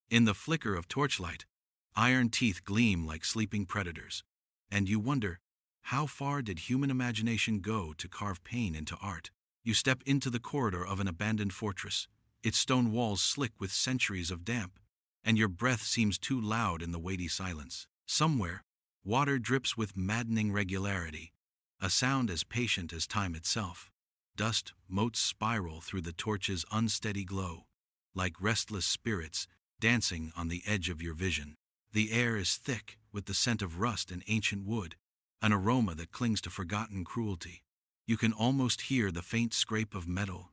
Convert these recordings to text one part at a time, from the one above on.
In the flicker of torchlight, iron teeth gleam like sleeping predators, and you wonder, how far did human imagination go to carve pain into art? You step into the corridor of an abandoned fortress, its stone walls slick with centuries of damp, and your breath seems too loud in the weighty silence. Somewhere, water drips with maddening regularity, a sound as patient as time itself. Dust motes spiral through the torch's unsteady glow, like restless spirits dancing on the edge of your vision. The air is thick with the scent of rust and ancient wood, an aroma that clings to forgotten cruelty. You can almost hear the faint scrape of metal,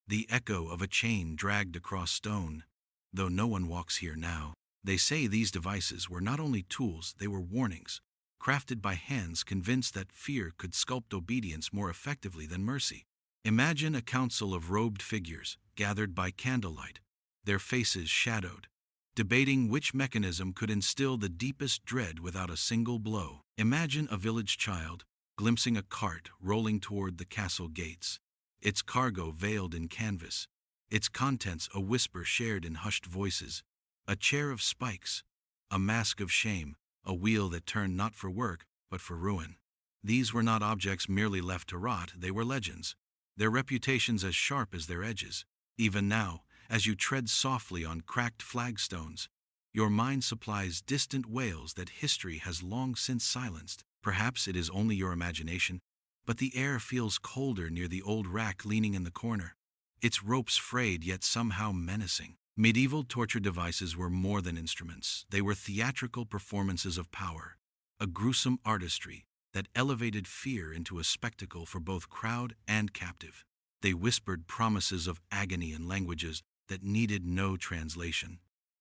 the echo of a chain dragged across stone, though no one walks here now. They say these devices were not only tools, they were warnings, crafted by hands convinced that fear could sculpt obedience more effectively than mercy. Imagine a council of robed figures, gathered by candlelight, their faces shadowed, debating which mechanism could instill the deepest dread without a single blow. Imagine a village child, glimpsing a cart rolling toward the castle gates, its cargo veiled in canvas, its contents a whisper shared in hushed voices, a chair of spikes, a mask of shame, a wheel that turned not for work, but for ruin. These were not objects merely left to rot, they were legends, their reputations as sharp as their edges. Even now, as you tread softly on cracked flagstones, your mind supplies distant wails that history has long since silenced. Perhaps it is only your imagination, but the air feels colder near the old rack leaning in the corner, its ropes frayed yet somehow menacing. Medieval torture devices were more than instruments. They were theatrical performances of power, a gruesome artistry that elevated fear into a spectacle for both crowd and captive. They whispered promises of agony in languages that needed no translation.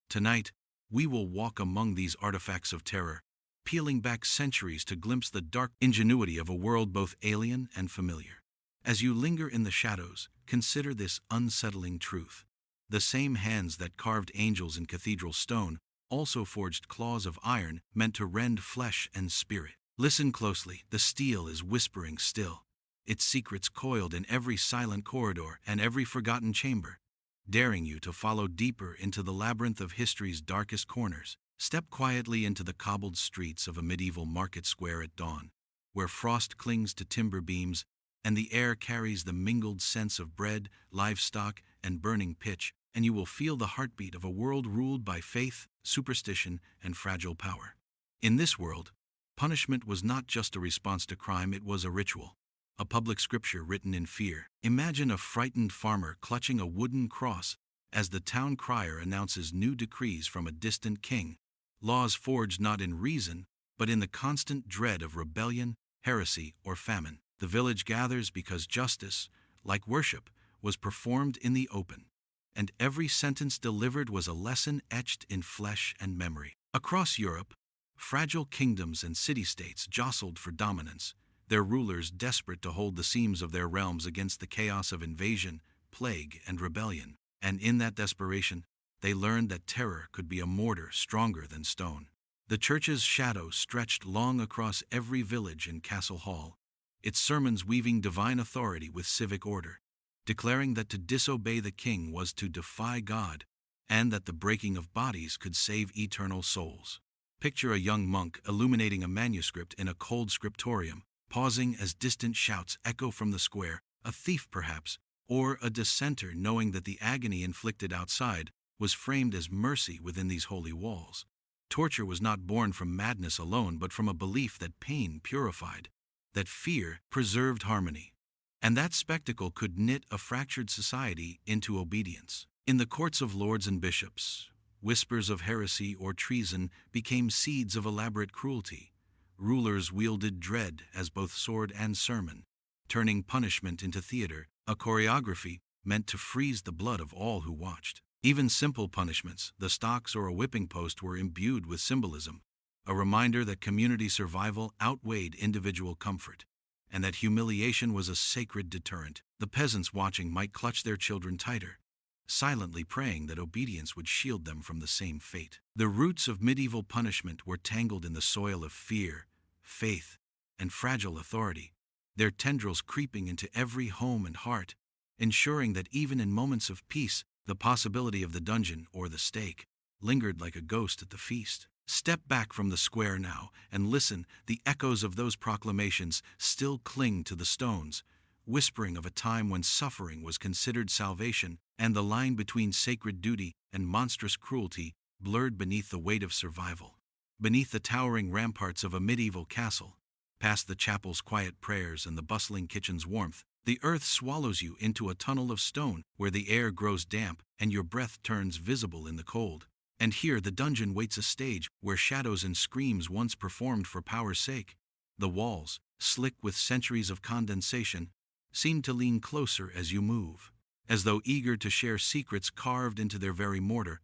Tonight, we will walk among these artifacts of terror, peeling back centuries to glimpse the dark ingenuity of a world both alien and familiar. As you linger in the shadows, consider this unsettling truth. The same hands that carved angels in cathedral stone also forged claws of iron meant to rend flesh and spirit. Listen closely, the steel is whispering still, its secrets coiled in every silent corridor and every forgotten chamber, daring you to follow deeper into the labyrinth of history's darkest corners. Step quietly into the cobbled streets of a medieval market square at dawn, where frost clings to timber beams and the air carries the mingled scents of bread, livestock, and burning pitch, and you will feel the heartbeat of a world ruled by faith, superstition, and fragile power. In this world, punishment was not just a response to crime, it was a ritual, a public scripture written in fear. Imagine a frightened farmer clutching a wooden cross as the town crier announces new decrees from a distant king, laws forged not in reason, but in the constant dread of rebellion, heresy, or famine. The village gathers because justice, like worship, was performed in the open, and every sentence delivered was a lesson etched in flesh and memory. Across Europe, fragile kingdoms and city-states jostled for dominance, their rulers desperate to hold the seams of their realms against the chaos of invasion, plague, and rebellion. And in that desperation, they learned that terror could be a mortar stronger than stone. The church's shadow stretched long across every village and castle hall, its sermons weaving divine authority with civic order, declaring that to disobey the king was to defy God, and that the breaking of bodies could save eternal souls. Picture a young monk illuminating a manuscript in a cold scriptorium, pausing as distant shouts echo from the square, a thief perhaps, or a dissenter knowing that the agony inflicted outside was framed as mercy within these holy walls. Torture was not born from madness alone, but from a belief that pain purified, that fear preserved harmony, and that spectacle could knit a fractured society into obedience. In the courts of lords and bishops, whispers of heresy or treason became seeds of elaborate cruelty. Rulers wielded dread as both sword and sermon, turning punishment into theater, a choreography meant to freeze the blood of all who watched. Even simple punishments, the stocks or a whipping post, were imbued with symbolism, a reminder that community survival outweighed individual comfort, and that humiliation was a sacred deterrent. The peasants watching might clutch their children tighter, silently praying that obedience would shield them from the same fate. The roots of medieval punishment were tangled in the soil of fear, faith, and fragile authority, their tendrils creeping into every home and heart, ensuring that even in moments of peace, the possibility of the dungeon or the stake lingered like a ghost at the feast. Step back from the square now and listen. The echoes of those proclamations still cling to the stones, whispering of a time when suffering was considered salvation, and the line between sacred duty and monstrous cruelty blurred beneath the weight of survival. Beneath the towering ramparts of a medieval castle, past the chapel's quiet prayers and the bustling kitchen's warmth, the earth swallows you into a tunnel of stone where the air grows damp and your breath turns visible in the cold. And here the dungeon waits a stage where shadows and screams once performed for power's sake. The walls, slick with centuries of condensation, seem to lean closer as you move, as though eager to share secrets carved into their very mortar,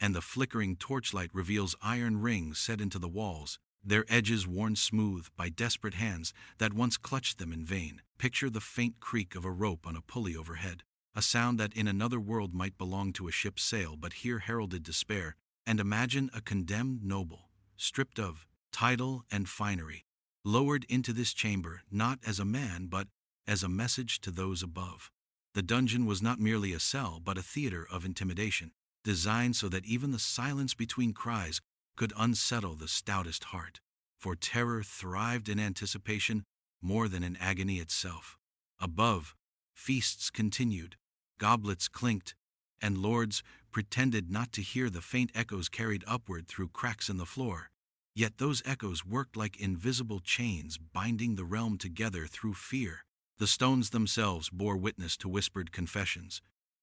and the flickering torchlight reveals iron rings set into the walls, their edges worn smooth by desperate hands that once clutched them in vain. Picture the faint creak of a rope on a pulley overhead, a sound that in another world might belong to a ship's sail but here heralded despair, and imagine a condemned noble, stripped of title and finery, lowered into this chamber not as a man but as a message to those above. The dungeon was not merely a cell but a theater of intimidation, designed so that even the silence between cries could unsettle the stoutest heart, for terror thrived in anticipation more than in agony itself. Above, feasts continued, goblets clinked, and lords pretended not to hear the faint echoes carried upward through cracks in the floor. Yet those echoes worked like invisible chains binding the realm together through fear. The stones themselves bore witness to whispered confessions,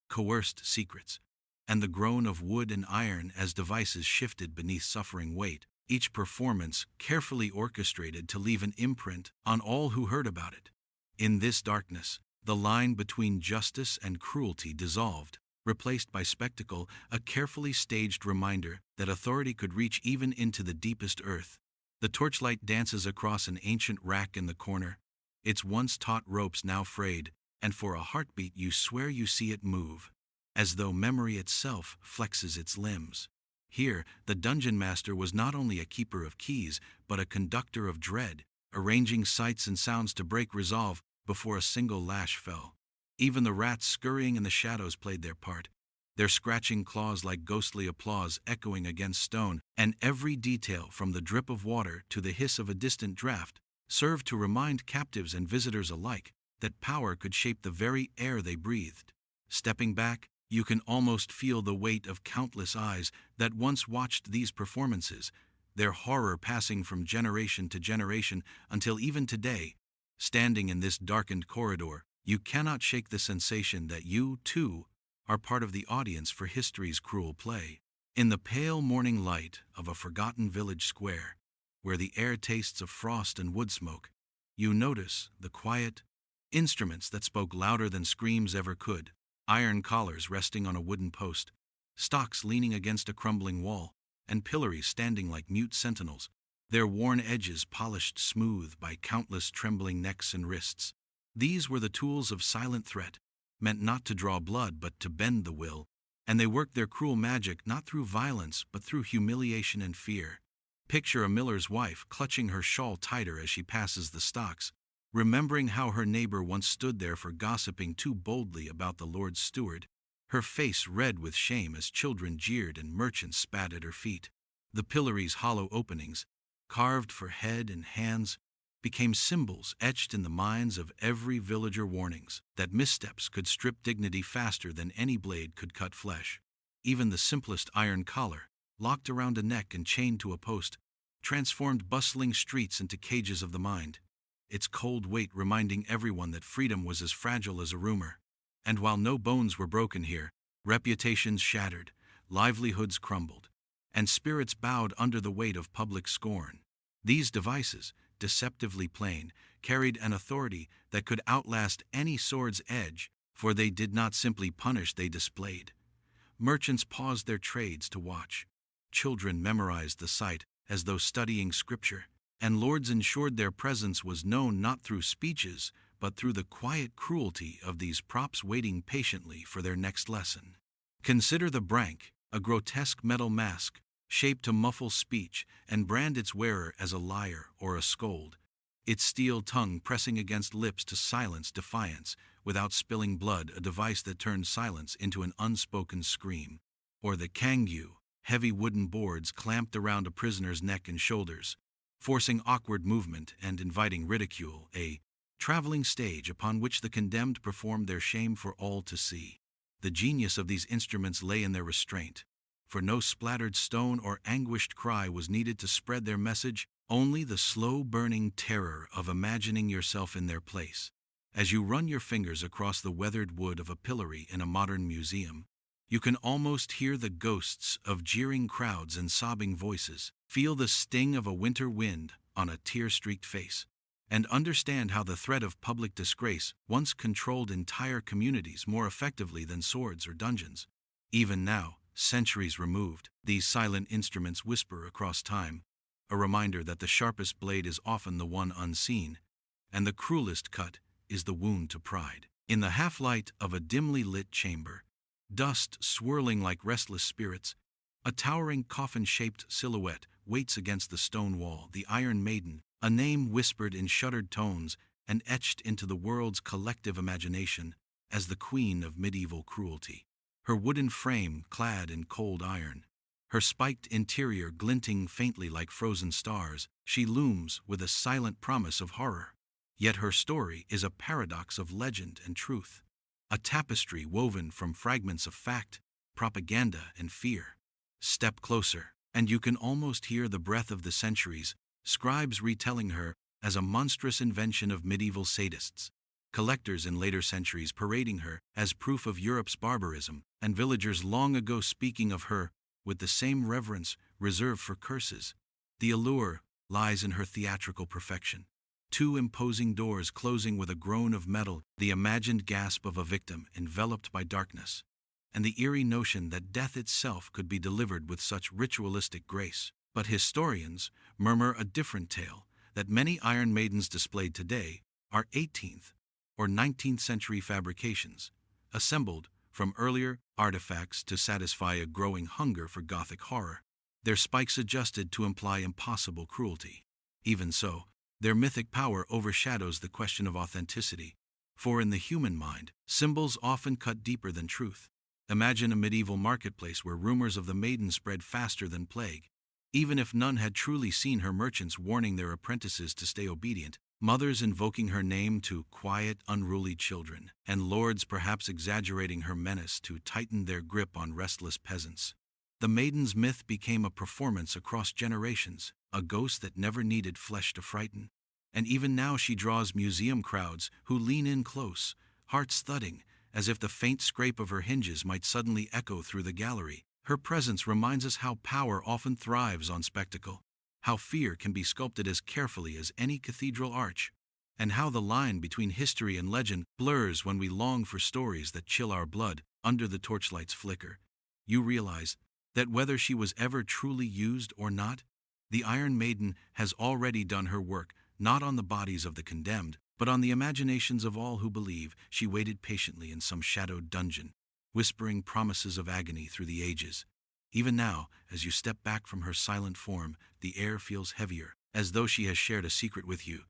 coerced secrets, and the groan of wood and iron as devices shifted beneath suffering weight, each performance carefully orchestrated to leave an imprint on all who heard about it. In this darkness, the line between justice and cruelty dissolved, replaced by spectacle, a carefully staged reminder that authority could reach even into the deepest earth. The torchlight dances across an ancient rack in the corner, its once taut ropes now frayed, and for a heartbeat you swear you see it move, as though memory itself flexes its limbs. Here, the dungeon master was not only a keeper of keys, but a conductor of dread, arranging sights and sounds to break resolve before a single lash fell. Even the rats scurrying in the shadows played their part, their scratching claws like ghostly applause echoing against stone, and every detail from the drip of water to the hiss of a distant draught served to remind captives and visitors alike that power could shape the very air they breathed. Stepping back, you can almost feel the weight of countless eyes that once watched these performances, their horror passing from generation to generation until even today, standing in this darkened corridor, you cannot shake the sensation that you, too, are part of the audience for history's cruel play. In the pale morning light of a forgotten village square, where the air tastes of frost and wood smoke, you notice the quiet instruments that spoke louder than screams ever could, iron collars resting on a wooden post, stocks leaning against a crumbling wall, and pillories standing like mute sentinels, their worn edges polished smooth by countless trembling necks and wrists. These were the tools of silent threat, meant not to draw blood but to bend the will, and they worked their cruel magic not through violence but through humiliation and fear. Picture a miller's wife clutching her shawl tighter as she passes the stocks, remembering how her neighbor once stood there for gossiping too boldly about the Lord's steward, her face red with shame as children jeered and merchants spat at her feet. The pillory's hollow openings, carved for head and hands, became symbols etched in the minds of every villager, warnings that missteps could strip dignity faster than any blade could cut flesh. Even the simplest iron collar, locked around a neck and chained to a post, transformed bustling streets into cages of the mind, its cold weight reminding everyone that freedom was as fragile as a rumor. And while no bones were broken here, reputations shattered, livelihoods crumbled, and spirits bowed under the weight of public scorn. These devices, deceptively plain, carried an authority that could outlast any sword's edge, for they did not simply punish, they displayed. Merchants paused their trades to watch. Children memorized the sight as though studying scripture, and lords ensured their presence was known not through speeches, but through the quiet cruelty of these props waiting patiently for their next lesson. Consider the brank, a grotesque metal mask, shaped to muffle speech and brand its wearer as a liar or a scold, its steel tongue pressing against lips to silence defiance without spilling blood, a device that turned silence into an unspoken scream. Or the kangyu, heavy wooden boards clamped around a prisoner's neck and shoulders, forcing awkward movement and inviting ridicule, a traveling stage upon which the condemned performed their shame for all to see. The genius of these instruments lay in their restraint, for no splattered stone or anguished cry was needed to spread their message, only the slow-burning terror of imagining yourself in their place. As you run your fingers across the weathered wood of a pillory in a modern museum, you can almost hear the ghosts of jeering crowds and sobbing voices, feel the sting of a winter wind on a tear-streaked face, and understand how the threat of public disgrace once controlled entire communities more effectively than swords or dungeons. Even now, centuries removed, these silent instruments whisper across time, a reminder that the sharpest blade is often the one unseen, and the cruelest cut is the wound to pride. In the half-light of a dimly lit chamber, dust swirling like restless spirits, a towering coffin-shaped silhouette waits against the stone wall, the Iron Maiden, a name whispered in shuddered tones and etched into the world's collective imagination as the queen of medieval cruelty. Her wooden frame clad in cold iron, her spiked interior glinting faintly like frozen stars, she looms with a silent promise of horror. Yet her story is a paradox of legend and truth, a tapestry woven from fragments of fact, propaganda, and fear. Step closer, and you can almost hear the breath of the centuries, scribes retelling her as a monstrous invention of medieval sadists, collectors in later centuries parading her as proof of Europe's barbarism, and villagers long ago speaking of her with the same reverence reserved for curses. The allure lies in her theatrical perfection. Two imposing doors closing with a groan of metal, the imagined gasp of a victim enveloped by darkness, and the eerie notion that death itself could be delivered with such ritualistic grace. But historians murmur a different tale, that many Iron Maidens displayed today are 18th or 19th century fabrications, assembled from earlier artifacts to satisfy a growing hunger for Gothic horror, their spikes adjusted to imply impossible cruelty. Even so, their mythic power overshadows the question of authenticity, for in the human mind, symbols often cut deeper than truth. Imagine a medieval marketplace where rumors of the maiden spread faster than plague. Even if none had truly seen her, merchants warning their apprentices to stay obedient, mothers invoking her name to quiet unruly children, and lords perhaps exaggerating her menace to tighten their grip on restless peasants. The maiden's myth became a performance across generations, a ghost that never needed flesh to frighten. And even now she draws museum crowds who lean in close, hearts thudding, as if the faint scrape of her hinges might suddenly echo through the gallery. Her presence reminds us how power often thrives on spectacle, how fear can be sculpted as carefully as any cathedral arch, and how the line between history and legend blurs when we long for stories that chill our blood under the torchlight's flicker. You realize that whether she was ever truly used or not, the Iron Maiden has already done her work, not on the bodies of the condemned, but on the imaginations of all who believe. She waited patiently in some shadowed dungeon, whispering promises of agony through the ages. Even now, as you step back from her silent form, the air feels heavier, as though she has shared a secret with you,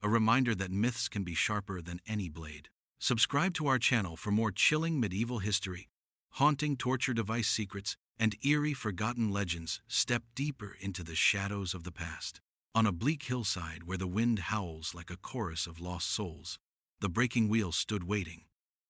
a reminder that myths can be sharper than any blade. Subscribe to our channel for more chilling medieval history, haunting torture device secrets, and eerie forgotten legends. Step deeper into the shadows of the past. On a bleak hillside where the wind howls like a chorus of lost souls, the breaking wheel stood waiting,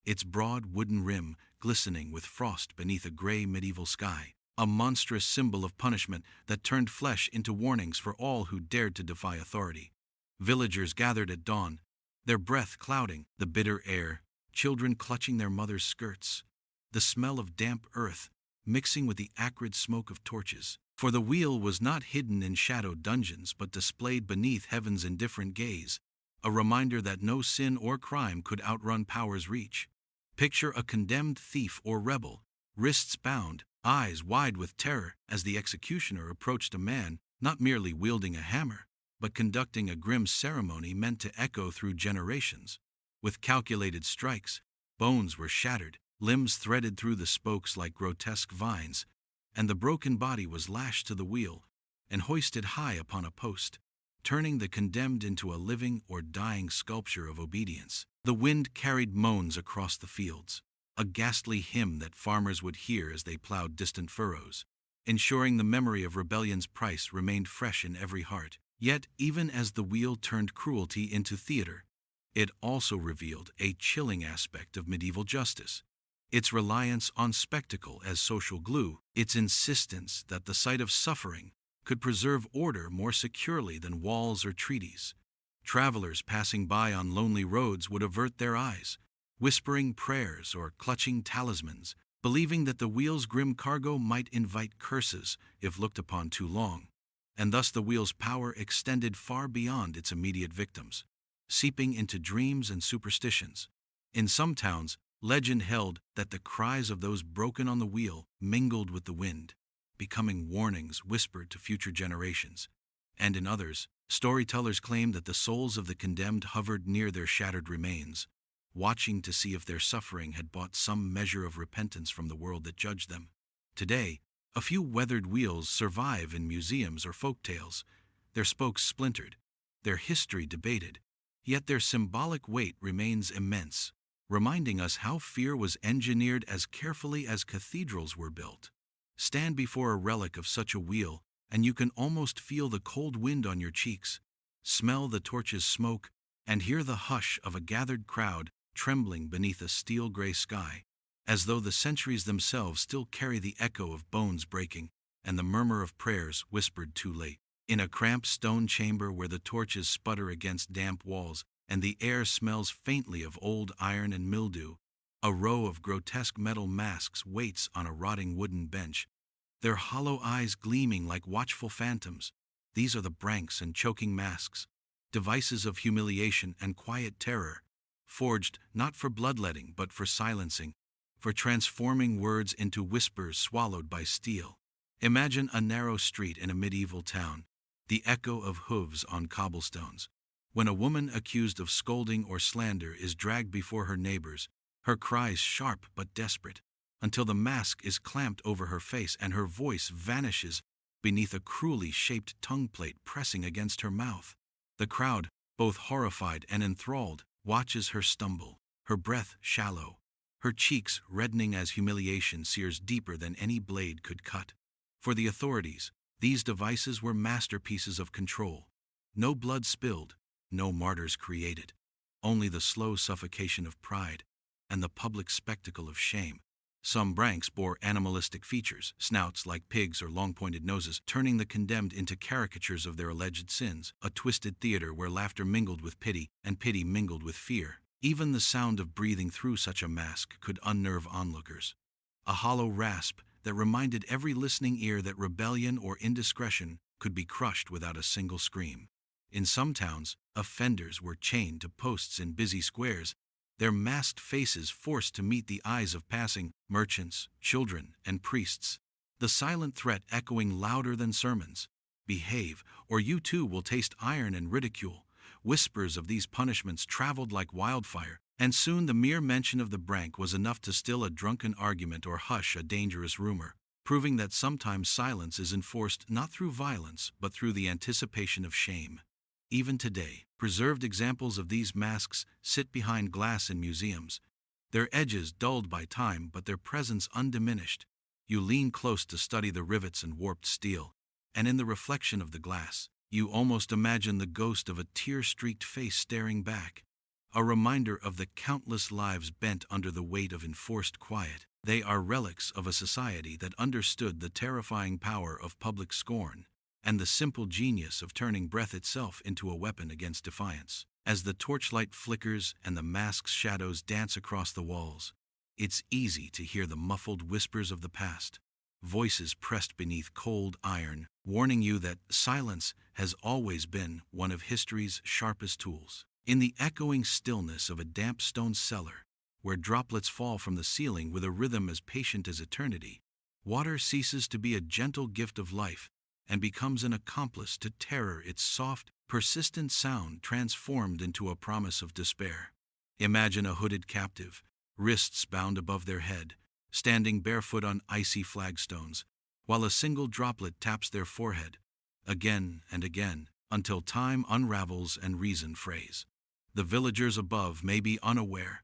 its broad wooden rim glistening with frost beneath a gray medieval sky, a monstrous symbol of punishment that turned flesh into warnings for all who dared to defy authority. Villagers gathered at dawn, their breath clouding the bitter air, children clutching their mothers' skirts, the smell of damp earth mixing with the acrid smoke of torches. For the wheel was not hidden in shadowed dungeons but displayed beneath heaven's indifferent gaze, a reminder that no sin or crime could outrun power's reach. Picture a condemned thief or rebel, wrists bound, eyes wide with terror, as the executioner approached a man, not merely wielding a hammer, but conducting a grim ceremony meant to echo through generations. With calculated strikes, bones were shattered, limbs threaded through the spokes like grotesque vines, and the broken body was lashed to the wheel and hoisted high upon a post, turning the condemned into a living or dying sculpture of obedience. The wind carried moans across the fields, a ghastly hymn that farmers would hear as they plowed distant furrows. ensuring the memory of rebellion's price remained fresh in every heart. Yet, even as the wheel turned cruelty into theater, it also revealed a chilling aspect of medieval justice. Its reliance on spectacle as social glue, its insistence that the sight of suffering could preserve order more securely than walls or treaties. Travelers passing by on lonely roads would avert their eyes, whispering prayers or clutching talismans, believing that the wheel's grim cargo might invite curses if looked upon too long. And thus the wheel's power extended far beyond its immediate victims, seeping into dreams and superstitions. In some towns, legend held that the cries of those broken on the wheel mingled with the wind, becoming warnings whispered to future generations. And in others, storytellers claimed that the souls of the condemned hovered near their shattered remains, watching to see if their suffering had bought some measure of repentance from the world that judged them. Today, a few weathered wheels survive in museums or folk tales, their spokes splintered, their history debated, yet their symbolic weight remains immense, reminding us how fear was engineered as carefully as cathedrals were built. Stand before a relic of such a wheel, and you can almost feel the cold wind on your cheeks, smell the torch's smoke, and hear the hush of a gathered crowd trembling beneath a steel-gray sky, as though the centuries themselves still carry the echo of bones breaking and the murmur of prayers whispered too late. In a cramped stone chamber where the torches sputter against damp walls and the air smells faintly of old iron and mildew, a row of grotesque metal masks waits on a rotting wooden bench, their hollow eyes gleaming like watchful phantoms. These are the branks and choking masks, devices of humiliation and quiet terror, forged not for bloodletting but for silencing, for transforming words into whispers swallowed by steel. Imagine a narrow street in a medieval town, the echo of hooves on cobblestones. When a woman accused of scolding or slander is dragged before her neighbors, her cries sharp but desperate, until the mask is clamped over her face and her voice vanishes beneath a cruelly shaped tongue plate pressing against her mouth. The crowd, both horrified and enthralled, watches her stumble, her breath shallow, her cheeks reddening as humiliation sears deeper than any blade could cut. For the authorities, these devices were masterpieces of control. No blood spilled, no martyrs created, only the slow suffocation of pride and the public spectacle of shame. Some branks bore animalistic features, snouts like pigs or long-pointed noses, turning the condemned into caricatures of their alleged sins, a twisted theater where laughter mingled with pity and pity mingled with fear. Even the sound of breathing through such a mask could unnerve onlookers, a hollow rasp that reminded every listening ear that rebellion or indiscretion could be crushed without a single scream. In some towns, offenders were chained to posts in busy squares, their masked faces forced to meet the eyes of passing merchants, children, and priests. The silent threat echoing louder than sermons. Behave, or you too will taste iron and ridicule. Whispers of these punishments traveled like wildfire, and soon the mere mention of the brank was enough to still a drunken argument or hush a dangerous rumor, proving that sometimes silence is enforced not through violence but through the anticipation of shame. Even today, preserved examples of these masks sit behind glass in museums, their edges dulled by time but their presence undiminished. You lean close to study the rivets and warped steel, and in the reflection of the glass, you almost imagine the ghost of a tear-streaked face staring back, a reminder of the countless lives bent under the weight of enforced quiet. They are relics of a society that understood the terrifying power of public scorn and the simple genius of turning breath itself into a weapon against defiance. As the torchlight flickers and the mask's shadows dance across the walls, it's easy to hear the muffled whispers of the past, voices pressed beneath cold iron, warning you that silence has always been one of history's sharpest tools. In the echoing stillness of a damp stone cellar, where droplets fall from the ceiling with a rhythm as patient as eternity, water ceases to be a gentle gift of life and becomes an accomplice to terror, its soft, persistent sound transformed into a promise of despair. Imagine a hooded captive, wrists bound above their head, standing barefoot on icy flagstones, while a single droplet taps their forehead, again and again, until time unravels and reason frays. The villagers above may be unaware,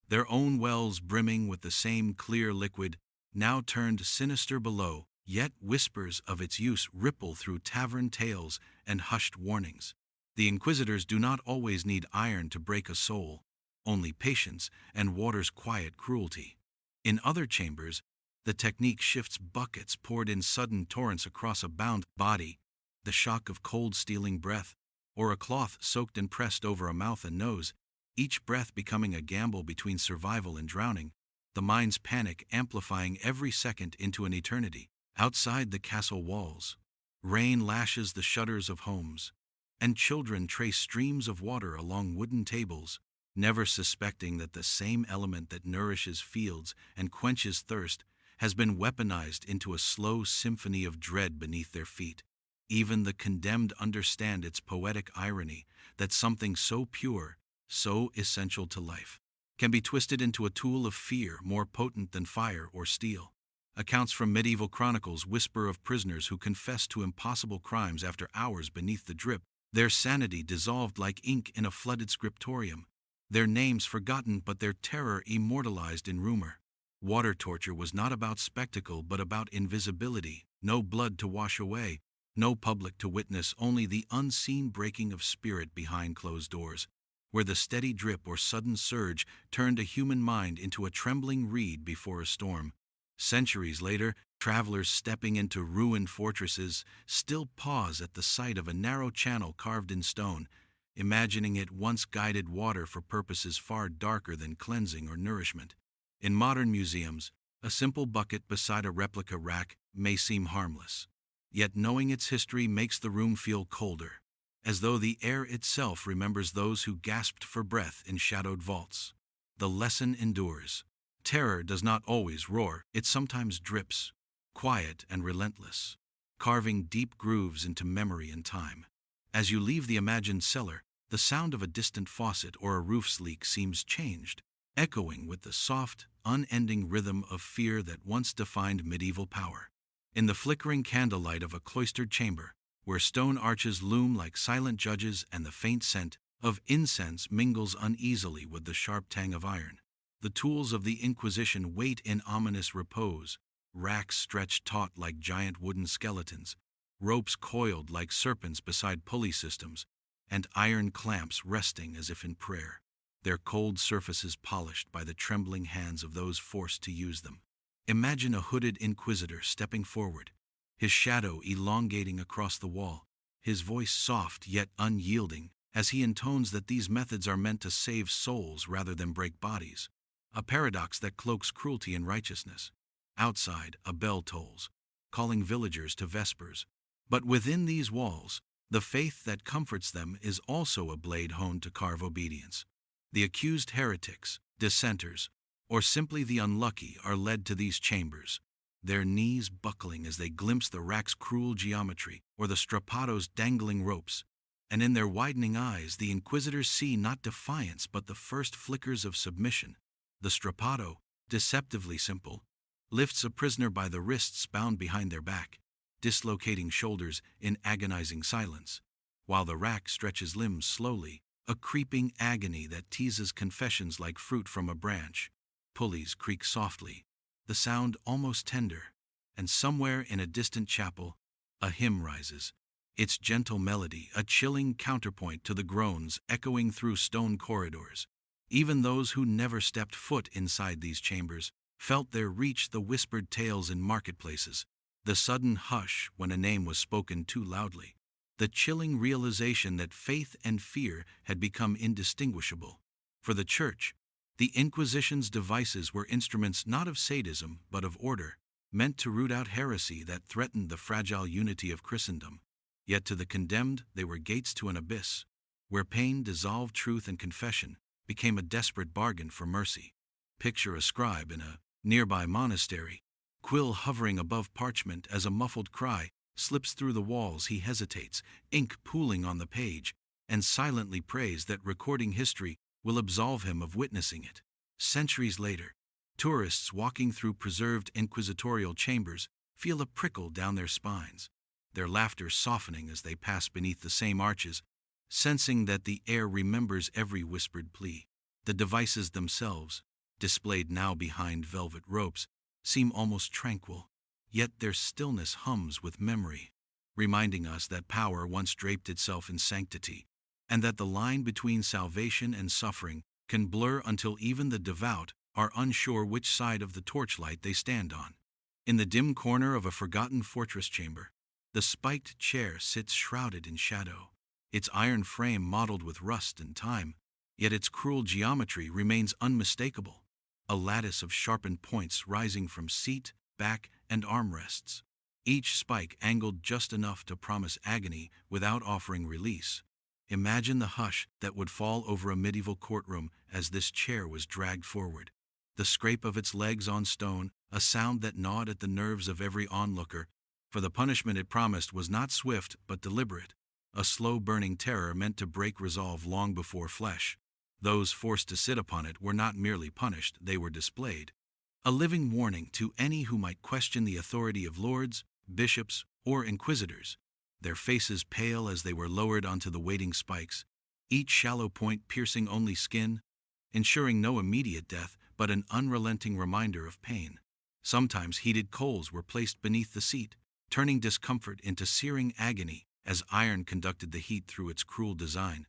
their own wells brimming with the same clear liquid, now turned sinister below, Yet whispers of its use ripple through tavern tales and hushed warnings. The inquisitors do not always need iron to break a soul, only patience and water's quiet cruelty. In other chambers, the technique shifts buckets poured in sudden torrents across a bound body, the shock of cold stealing breath, or a cloth soaked and pressed over a mouth and nose, each breath becoming a gamble between survival and drowning, the mind's panic amplifying every second into an eternity. Outside the castle walls, rain lashes the shutters of homes, and children trace streams of water along wooden tables, never suspecting that the same element that nourishes fields and quenches thirst has been weaponized into a slow symphony of dread beneath their feet. Even the condemned understand its poetic irony, that something so pure, so essential to life, can be twisted into a tool of fear more potent than fire or steel. Accounts from medieval chronicles whisper of prisoners who confessed to impossible crimes after hours beneath the drip, their sanity dissolved like ink in a flooded scriptorium, their names forgotten but their terror immortalized in rumor. Water torture was not about spectacle but about invisibility, no blood to wash away, no public to witness, only the unseen breaking of spirit behind closed doors, where the steady drip or sudden surge turned a human mind into a trembling reed before a storm. Centuries later, travelers stepping into ruined fortresses still pause at the sight of a narrow channel carved in stone, imagining it once guided water for purposes far darker than cleansing or nourishment. In modern museums, a simple bucket beside a replica rack may seem harmless, yet knowing its history makes the room feel colder, as though the air itself remembers those who gasped for breath in shadowed vaults. The lesson endures. Terror does not always roar, it sometimes drips, quiet and relentless, carving deep grooves into memory and time. As you leave the imagined cellar, the sound of a distant faucet or a roof's leak seems changed, echoing with the soft, unending rhythm of fear that once defined medieval power. In the flickering candlelight of a cloistered chamber, where stone arches loom like silent judges and the faint scent of incense mingles uneasily with the sharp tang of iron, the tools of the Inquisition wait in ominous repose, racks stretched taut like giant wooden skeletons, ropes coiled like serpents beside pulley systems, and iron clamps resting as if in prayer, their cold surfaces polished by the trembling hands of those forced to use them. Imagine a hooded inquisitor stepping forward, his shadow elongating across the wall, his voice soft yet unyielding, as he intones that these methods are meant to save souls rather than break bodies, a paradox that cloaks cruelty in righteousness. Outside, a bell tolls, calling villagers to vespers, but within these walls, the faith that comforts them is also a blade honed to carve obedience. The accused heretics, dissenters, or simply the unlucky are led to these chambers, their knees buckling as they glimpse the rack's cruel geometry or the strappato's dangling ropes, and in their widening eyes the inquisitors see not defiance but the first flickers of submission. The strappato, deceptively simple, lifts a prisoner by the wrists bound behind their back, dislocating shoulders in agonizing silence, while the rack stretches limbs slowly, a creeping agony that teases confessions like fruit from a branch. Pulleys creak softly, the sound almost tender, and somewhere in a distant chapel, a hymn rises, its gentle melody a chilling counterpoint to the groans echoing through stone corridors. Even those who never stepped foot inside these chambers felt their reach the whispered tales in marketplaces, the sudden hush when a name was spoken too loudly, the chilling realization that faith and fear had become indistinguishable. For the Church, the Inquisition's devices were instruments not of sadism but of order, meant to root out heresy that threatened the fragile unity of Christendom. Yet to the condemned they were gates to an abyss, where pain dissolved truth and confession became a desperate bargain for mercy. Picture a scribe in a nearby monastery, quill hovering above parchment as a muffled cry slips through the walls. He hesitates, ink pooling on the page, and silently prays that recording history will absolve him of witnessing it. Centuries later, tourists walking through preserved inquisitorial chambers feel a prickle down their spines, their laughter softening as they pass beneath the same arches, sensing that the air remembers every whispered plea. The devices themselves, displayed now behind velvet ropes, seem almost tranquil, yet their stillness hums with memory, reminding us that power once draped itself in sanctity, and that the line between salvation and suffering can blur until even the devout are unsure which side of the torchlight they stand on. In the dim corner of a forgotten fortress chamber, the spiked chair sits shrouded in shadow, its iron frame mottled with rust and time, yet its cruel geometry remains unmistakable, a lattice of sharpened points rising from seat, back, and armrests, each spike angled just enough to promise agony without offering release. Imagine the hush that would fall over a medieval courtroom as this chair was dragged forward. The scrape of its legs on stone, a sound that gnawed at the nerves of every onlooker, for the punishment it promised was not swift but deliberate, a slow-burning terror meant to break resolve long before flesh. Those forced to sit upon it were not merely punished, they were displayed. A living warning to any who might question the authority of lords, bishops, or inquisitors, their faces pale as they were lowered onto the waiting spikes, each shallow point piercing only skin, ensuring no immediate death but an unrelenting reminder of pain. Sometimes heated coals were placed beneath the seat, turning discomfort into searing agony as iron conducted the heat through its cruel design.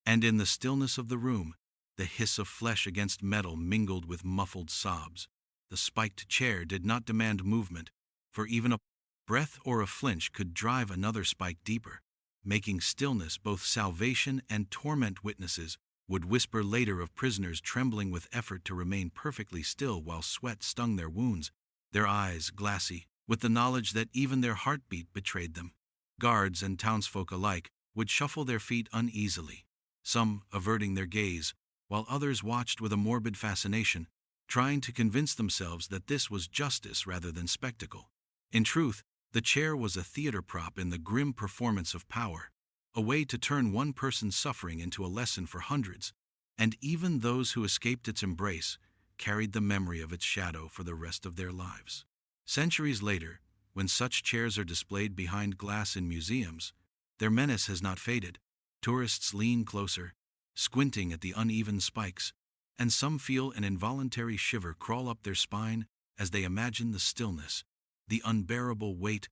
And in the stillness of the room, the hiss of flesh against metal mingled with muffled sobs. The spiked chair did not demand movement, for even a breath or a flinch could drive another spike deeper, making stillness both salvation and torment. Witnesses would whisper later of prisoners trembling with effort to remain perfectly still while sweat stung their wounds, their eyes glassy, with the knowledge that even their heartbeat betrayed them. Guards and townsfolk alike would shuffle their feet uneasily, some averting their gaze, while others watched with a morbid fascination, trying to convince themselves that this was justice rather than spectacle. In truth, the chair was a theater prop in the grim performance of power, a way to turn one person's suffering into a lesson for hundreds, and even those who escaped its embrace carried the memory of its shadow for the rest of their lives. Centuries later, when such chairs are displayed behind glass in museums, their menace has not faded. Tourists lean closer, squinting at the uneven spikes, and some feel an involuntary shiver crawl up their spine as they imagine the stillness, the unbearable weight,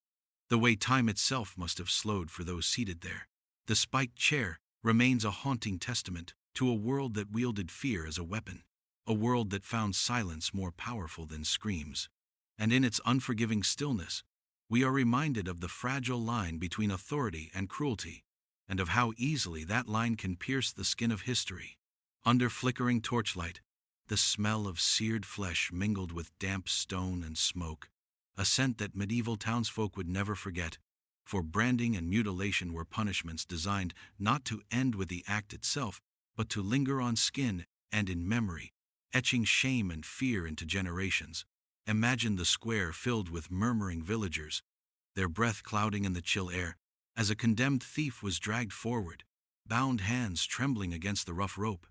the way time itself must have slowed for those seated there. The spiked chair remains a haunting testament to a world that wielded fear as a weapon, a world that found silence more powerful than screams. And in its unforgiving stillness, we are reminded of the fragile line between authority and cruelty, and of how easily that line can pierce the skin of history. Under flickering torchlight, the smell of seared flesh mingled with damp stone and smoke, a scent that medieval townsfolk would never forget, for branding and mutilation were punishments designed not to end with the act itself, but to linger on skin and in memory, etching shame and fear into generations. Imagine the square filled with murmuring villagers, their breath clouding in the chill air, as a condemned thief was dragged forward, bound hands trembling against the rough rope.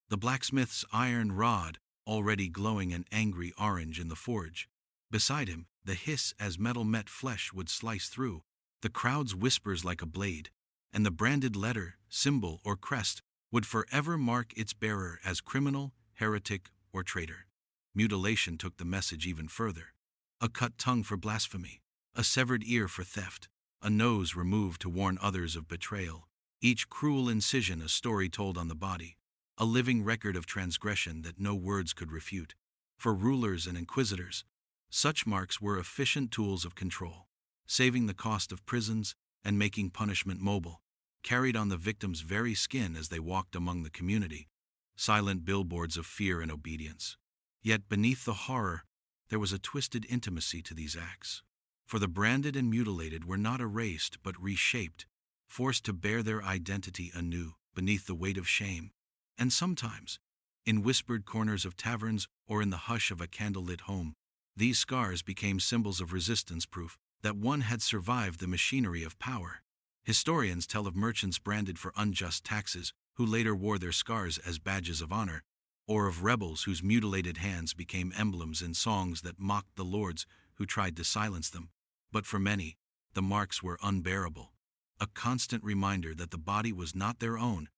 The blacksmith's iron rod already glowing an angry orange in the forge. Beside him, the hiss as metal met flesh would slice through, the crowd's whispers like a blade, and the branded letter, symbol, or crest would forever mark its bearer as criminal, heretic, or traitor. Mutilation took the message even further. A cut tongue for blasphemy, a severed ear for theft, a nose removed to warn others of betrayal. Each cruel incision a story told on the body, a living record of transgression that no words could refute. For rulers and inquisitors, such marks were efficient tools of control, saving the cost of prisons and making punishment mobile, carried on the victim's very skin as they walked among the community, silent billboards of fear and obedience. Yet beneath the horror, there was a twisted intimacy to these acts. For the branded and mutilated were not erased but reshaped, forced to bear their identity anew beneath the weight of shame. And sometimes, in whispered corners of taverns or in the hush of a candlelit home, these scars became symbols of resistance, proof that one had survived the machinery of power. Historians tell of merchants branded for unjust taxes who later wore their scars as badges of honor, or of rebels whose mutilated hands became emblems in songs that mocked the lords who tried to silence them. But for many, the marks were unbearable, a constant reminder that the body was not their own,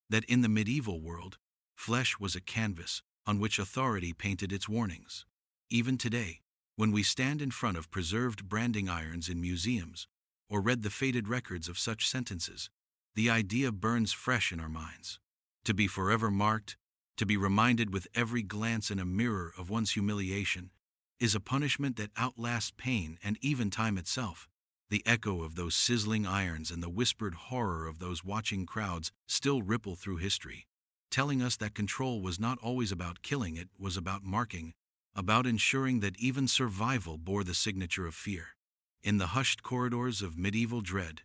that in the medieval world, flesh was a canvas on which authority painted its warnings. Even today, When we stand in front of preserved branding irons in museums, or read the faded records of such sentences, the idea burns fresh in our minds. To be forever marked, to be reminded with every glance in a mirror of one's humiliation, is a punishment that outlasts pain and even time itself. The echo of those sizzling irons and the whispered horror of those watching crowds still ripple through history, telling us that control was not always about killing, it was about marking, about ensuring that even survival bore the signature of fear. In the hushed corridors of medieval dread,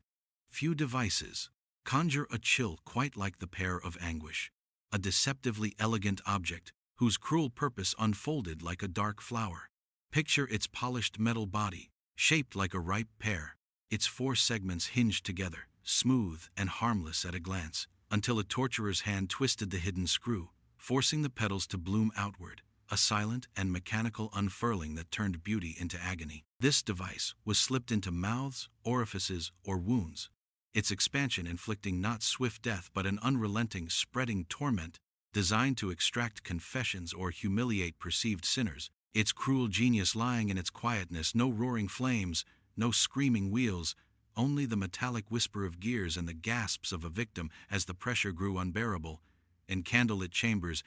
few devices conjure a chill quite like the pear of anguish, a deceptively elegant object whose cruel purpose unfolded like a dark flower. Picture its polished metal body, shaped like a ripe pear, its four segments hinged together, smooth and harmless at a glance, until a torturer's hand twisted the hidden screw, forcing the petals to bloom outward, a silent and mechanical unfurling that turned beauty into agony. This device was slipped into mouths, orifices, or wounds, its expansion inflicting not swift death but an unrelenting, spreading torment designed to extract confessions or humiliate perceived sinners, its cruel genius lying in its quietness. No roaring flames, no screaming wheels, only the metallic whisper of gears and the gasps of a victim as the pressure grew unbearable. In candlelit chambers,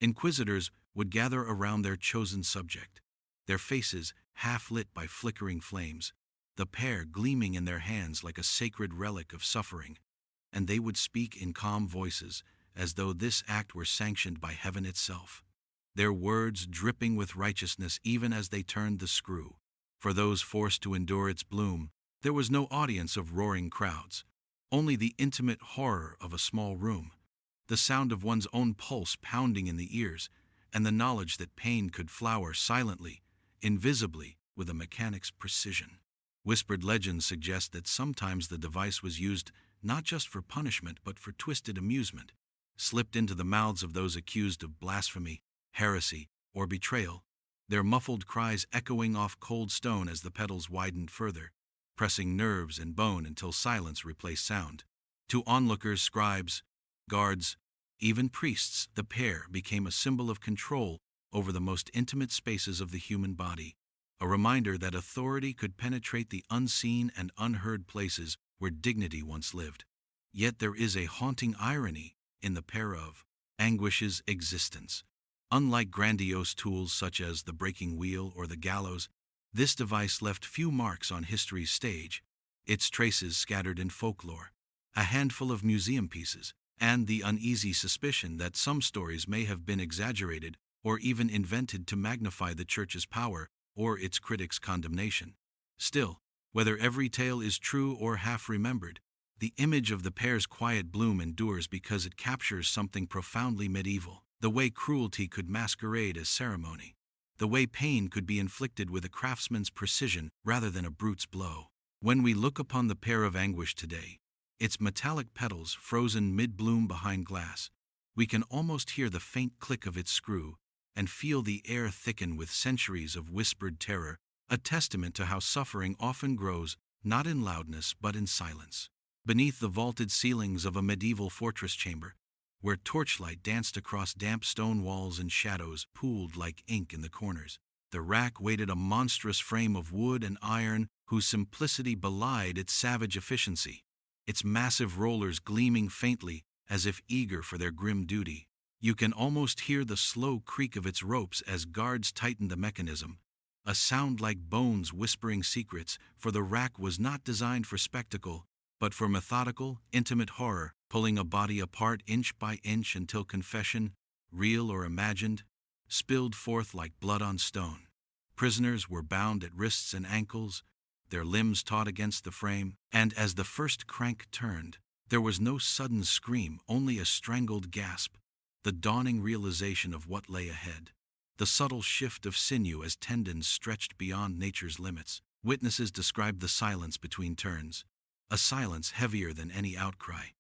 inquisitors would gather around their chosen subject, their faces half lit by flickering flames, the pear gleaming in their hands like a sacred relic of suffering, and they would speak in calm voices, as though this act were sanctioned by heaven itself, their words dripping with righteousness even as they turned the screw. For those forced to endure its bloom, there was no audience of roaring crowds, only the intimate horror of a small room, the sound of one's own pulse pounding in the ears, and the knowledge that pain could flower silently, invisibly, with a mechanic's precision. Whispered legends suggest that sometimes the device was used not just for punishment but for twisted amusement, slipped into the mouths of those accused of blasphemy, heresy, or betrayal, their muffled cries echoing off cold stone as the petals widened further, pressing nerves and bone until silence replaced sound. To onlookers, scribes, guards, even priests, the pear became a symbol of control over the most intimate spaces of the human body, a reminder that authority could penetrate the unseen and unheard places where dignity once lived. Yet there is a haunting irony in the pear of anguish's existence. Unlike grandiose tools such as the breaking wheel or the gallows, this device left few marks on history's stage, its traces scattered in folklore, a handful of museum pieces, and the uneasy suspicion that some stories may have been exaggerated or even invented to magnify the Church's power or its critics' condemnation. Still, whether every tale is true or half remembered, the image of the pear's quiet bloom endures because it captures something profoundly medieval, the way cruelty could masquerade as ceremony, the way pain could be inflicted with a craftsman's precision rather than a brute's blow. When we look upon the pear of anguish today, its metallic petals frozen mid-bloom behind glass, we can almost hear the faint click of its screw and feel the air thicken with centuries of whispered terror, a testament to how suffering often grows not in loudness but in silence. Beneath the vaulted ceilings of a medieval fortress chamber, where torchlight danced across damp stone walls and shadows pooled like ink in the corners, the rack waited a monstrous frame of wood and iron whose simplicity belied its savage efficiency, its massive rollers gleaming faintly as if eager for their grim duty. You can almost hear the slow creak of its ropes as guards tighten the mechanism, a sound like bones whispering secrets, for the rack was not designed for spectacle, but for methodical, intimate horror, pulling a body apart inch by inch until confession, real or imagined, spilled forth like blood on stone. Prisoners were bound at wrists and ankles, their limbs taut against the frame, and as the first crank turned, there was no sudden scream, only a strangled gasp, the dawning realization of what lay ahead, the subtle shift of sinew as tendons stretched beyond nature's limits. Witnesses described the silence between turns, a silence heavier than any outcry,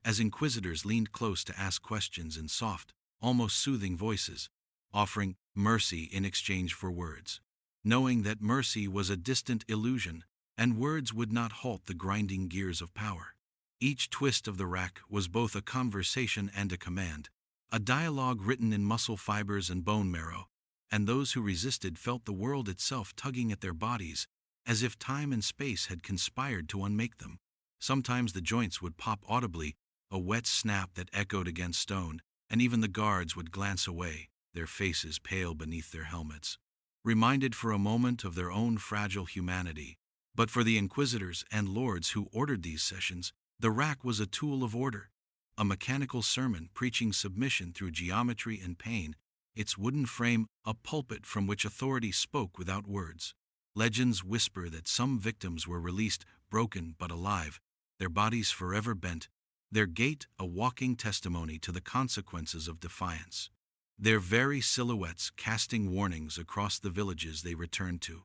as inquisitors leaned close to ask questions in soft, almost soothing voices, offering mercy in exchange for words, knowing that mercy was a distant illusion and words would not halt the grinding gears of power. Each twist of the rack was both a conversation and a command, a dialogue written in muscle fibers and bone marrow, and those who resisted felt the world itself tugging at their bodies, as if time and space had conspired to unmake them. Sometimes the joints would pop audibly, a wet snap that echoed against stone, and even the guards would glance away, their faces pale beneath their helmets, reminded for a moment of their own fragile humanity. But for the inquisitors and lords who ordered these sessions, the rack was a tool of order, a mechanical sermon preaching submission through geometry and pain, its wooden frame a pulpit from which authority spoke without words. Legends whisper that some victims were released, broken but alive, their bodies forever bent, their gait a walking testimony to the consequences of defiance, their very silhouettes casting warnings across the villages they returned to.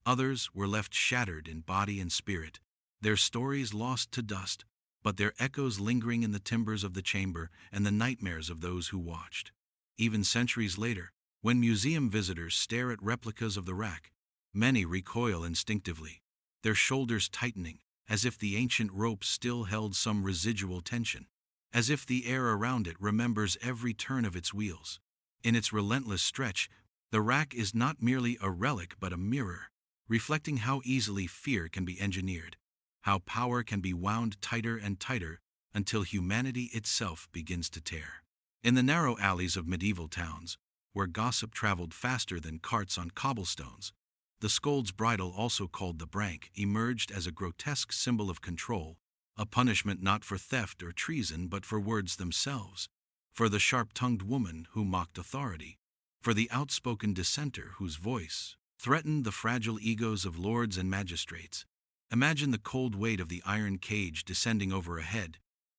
Others were left shattered in body and spirit, their stories lost to dust, but their echoes lingering in the timbers of the chamber and the nightmares of those who watched. Even centuries later, when museum visitors stare at replicas of the rack, many recoil instinctively, their shoulders tightening, as if the ancient rope still held some residual tension, as if the air around it remembers every turn of its wheels. In its relentless stretch, the rack is not merely a relic but a mirror, reflecting how easily fear can be engineered, how power can be wound tighter and tighter until humanity itself begins to tear. In the narrow alleys of medieval towns, where gossip traveled faster than carts on cobblestones, the scold's bridle, also called the brank, emerged as a grotesque symbol of control, a punishment not for theft or treason but for words themselves, for the sharp-tongued woman who mocked authority, for the outspoken dissenter whose voice threatened the fragile egos of lords and magistrates. Imagine the cold weight of the iron cage descending over a head,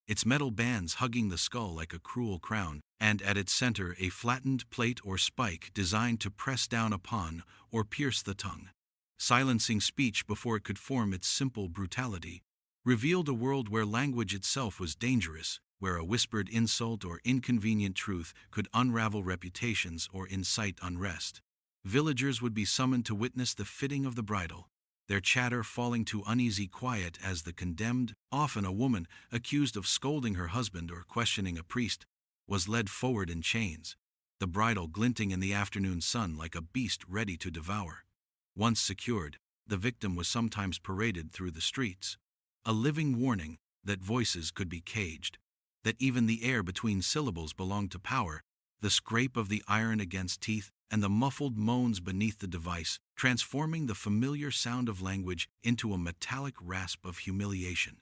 its metal bands hugging the skull like a cruel crown, and at its center a flattened plate or spike designed to press down upon or pierce the tongue, silencing speech before it could form its simple brutality, revealed a world where language itself was dangerous, where a whispered insult or inconvenient truth could unravel reputations or incite unrest. Villagers would be summoned to witness the fitting of the bridle, their chatter falling to uneasy quiet as the condemned, often a woman accused of scolding her husband or questioning a priest, was led forward in chains, the bridle glinting in the afternoon sun like a beast ready to devour. Once secured, the victim was sometimes paraded through the streets, a living warning that voices could be caged, that even the air between syllables belonged to power, the scrape of the iron against teeth, and the muffled moans beneath the device, transforming the familiar sound of language into a metallic rasp of humiliation.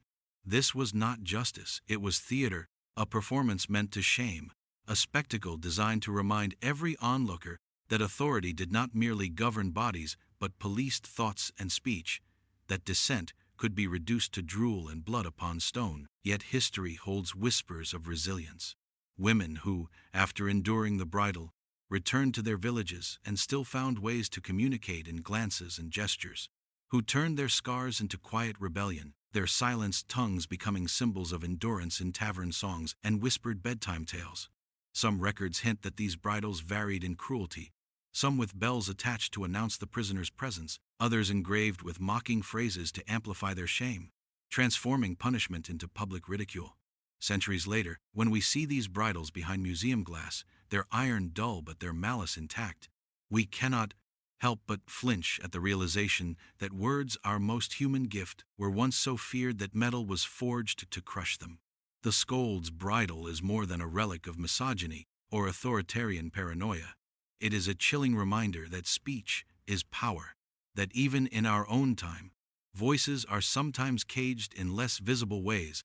This was not justice, it was theater, a performance meant to shame, a spectacle designed to remind every onlooker that authority did not merely govern bodies but policed thoughts and speech, that dissent could be reduced to drool and blood upon stone. Yet history holds whispers of resilience. Women who, after enduring the bridle, returned to their villages and still found ways to communicate in glances and gestures, who turned their scars into quiet rebellion, their silenced tongues becoming symbols of endurance in tavern songs and whispered bedtime tales. Some records hint that these bridles varied in cruelty, some with bells attached to announce the prisoner's presence, others engraved with mocking phrases to amplify their shame, transforming punishment into public ridicule. Centuries later, when we see these bridles behind museum glass, their iron dull but their malice intact, we cannot help but flinch at the realization that words, our most human gift, were once so feared that metal was forged to crush them. The scold's bridle is more than a relic of misogyny or authoritarian paranoia. It is a chilling reminder that speech is power, that even in our own time, voices are sometimes caged in less visible ways,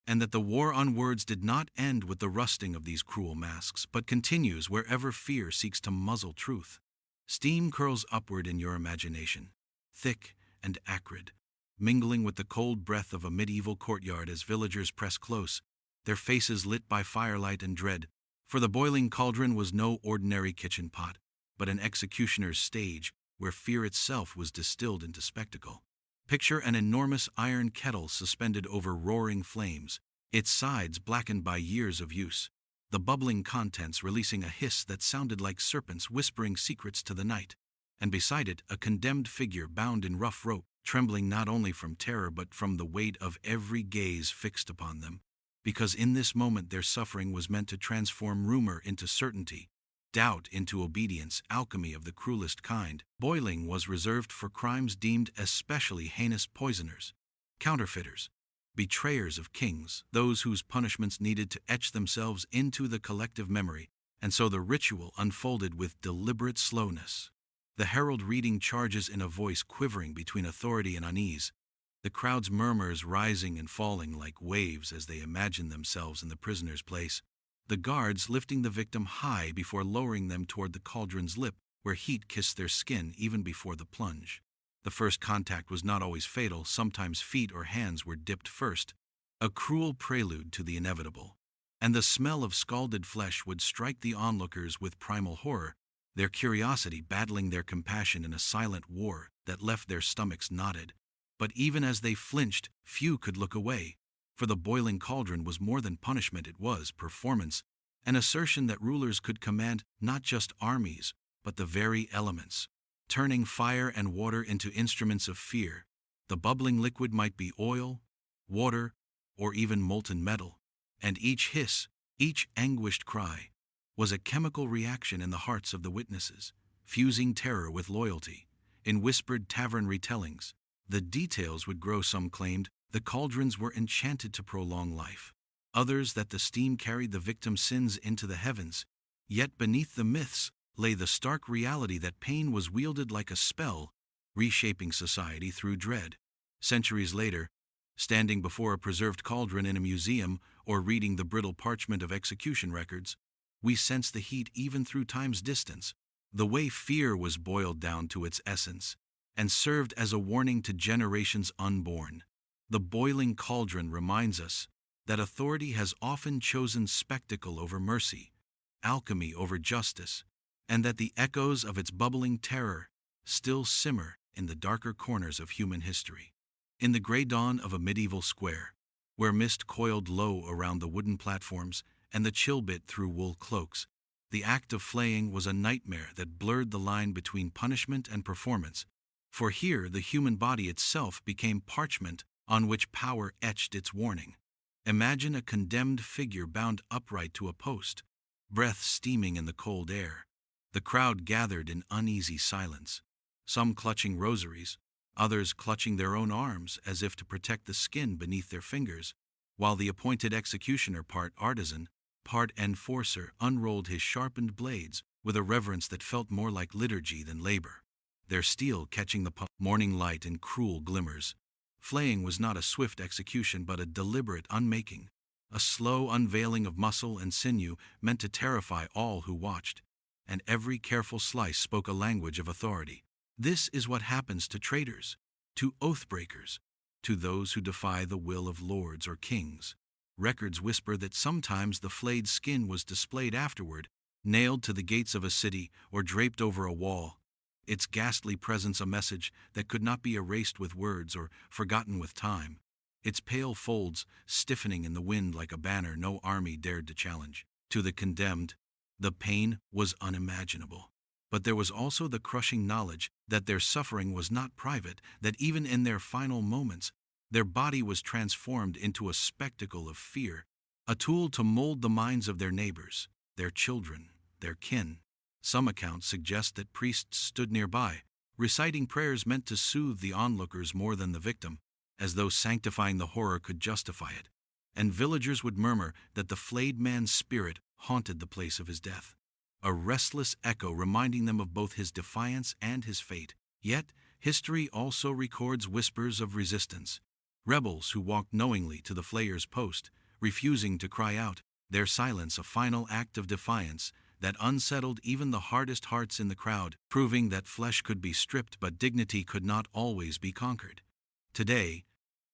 and that the war on words did not end with the rusting of these cruel masks, but continues wherever fear seeks to muzzle truth. Steam curls upward in your imagination, thick and acrid, mingling with the cold breath of a medieval courtyard as villagers press close, their faces lit by firelight and dread, for the boiling cauldron was no ordinary kitchen pot, but an executioner's stage where fear itself was distilled into spectacle. Picture an enormous iron kettle suspended over roaring flames, its sides blackened by years of use, the bubbling contents releasing a hiss that sounded like serpents whispering secrets to the night, and beside it a condemned figure bound in rough rope, trembling not only from terror but from the weight of every gaze fixed upon them, because in this moment their suffering was meant to transform rumor into certainty, doubt into obedience, alchemy of the cruelest kind. Boiling was reserved for crimes deemed especially heinous: poisoners, counterfeiters, betrayers of kings, those whose punishments needed to etch themselves into the collective memory, and so the ritual unfolded with deliberate slowness. The herald reading charges in a voice quivering between authority and unease, the crowd's murmurs rising and falling like waves as they imagined themselves in the prisoner's place, the guards lifting the victim high before lowering them toward the cauldron's lip, where heat kissed their skin even before the plunge. The first contact was not always fatal, sometimes feet or hands were dipped first, a cruel prelude to the inevitable. And the smell of scalded flesh would strike the onlookers with primal horror, their curiosity battling their compassion in a silent war that left their stomachs knotted. But even as they flinched, few could look away, for the boiling cauldron was more than punishment, it was performance, an assertion that rulers could command not just armies, but the very elements, turning fire and water into instruments of fear. The bubbling liquid might be oil, water, or even molten metal, and each hiss, each anguished cry, was a chemical reaction in the hearts of the witnesses, fusing terror with loyalty. In whispered tavern retellings, the details would grow. Some claimed the cauldrons were enchanted to prolong life, others that the steam carried the victim's sins into the heavens. Yet beneath the myths lay the stark reality that pain was wielded like a spell, reshaping society through dread. Centuries later, standing before a preserved cauldron in a museum or reading the brittle parchment of execution records, we sense the heat even through time's distance, the way fear was boiled down to its essence and served as a warning to generations unborn. The boiling cauldron reminds us that authority has often chosen spectacle over mercy, alchemy over justice, and that the echoes of its bubbling terror still simmer in the darker corners of human history. In the gray dawn of a medieval square, where mist coiled low around the wooden platforms and the chill bit through wool cloaks, the act of flaying was a nightmare that blurred the line between punishment and performance, for here the human body itself became parchment on which power etched its warning. Imagine a condemned figure bound upright to a post, breath steaming in the cold air. The crowd gathered in uneasy silence, some clutching rosaries, others clutching their own arms as if to protect the skin beneath their fingers, while the appointed executioner, part artisan, part enforcer, unrolled his sharpened blades with a reverence that felt more like liturgy than labor, their steel catching the morning light in cruel glimmers. Flaying was not a swift execution but a deliberate unmaking, a slow unveiling of muscle and sinew meant to terrify all who watched, and every careful slice spoke a language of authority. This is what happens to traitors, to oath-breakers, to those who defy the will of lords or kings. Records whisper that sometimes the flayed skin was displayed afterward, nailed to the gates of a city or draped over a wall, its ghastly presence a message that could not be erased with words or forgotten with time, its pale folds stiffening in the wind like a banner no army dared to challenge. To the condemned, the pain was unimaginable. But there was also the crushing knowledge that their suffering was not private, that even in their final moments, their body was transformed into a spectacle of fear, a tool to mold the minds of their neighbors, their children, their kin. Some accounts suggest that priests stood nearby, reciting prayers meant to soothe the onlookers more than the victim, as though sanctifying the horror could justify it. And villagers would murmur that the flayed man's spirit haunted the place of his death, a restless echo reminding them of both his defiance and his fate. Yet, history also records whispers of resistance. Rebels who walked knowingly to the flayer's post, refusing to cry out, their silence a final act of defiance that unsettled even the hardest hearts in the crowd, proving that flesh could be stripped but dignity could not always be conquered. Today,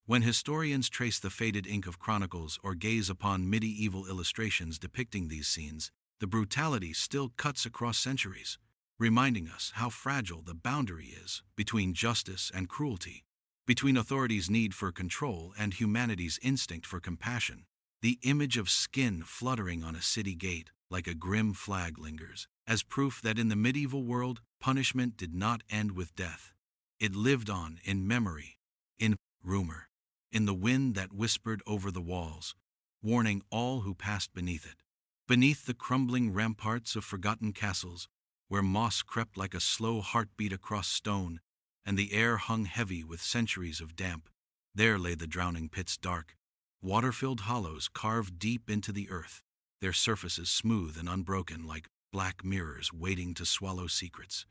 when historians trace the faded ink of chronicles or gaze upon medieval illustrations depicting these scenes, the brutality still cuts across centuries, reminding us how fragile the boundary is between justice and cruelty, between authority's need for control and humanity's instinct for compassion. The image of skin fluttering on a city gate like a grim flag lingers, as proof that in the medieval world, punishment did not end with death. It lived on in memory, in rumor, in the wind that whispered over the walls, warning all who passed beneath it. Beneath the crumbling ramparts of forgotten castles, where moss crept like a slow heartbeat across stone, and the air hung heavy with centuries of damp, there lay the drowning pits dark, water-filled hollows carved deep into the earth, their surfaces smooth and unbroken like black mirrors waiting to swallow secrets.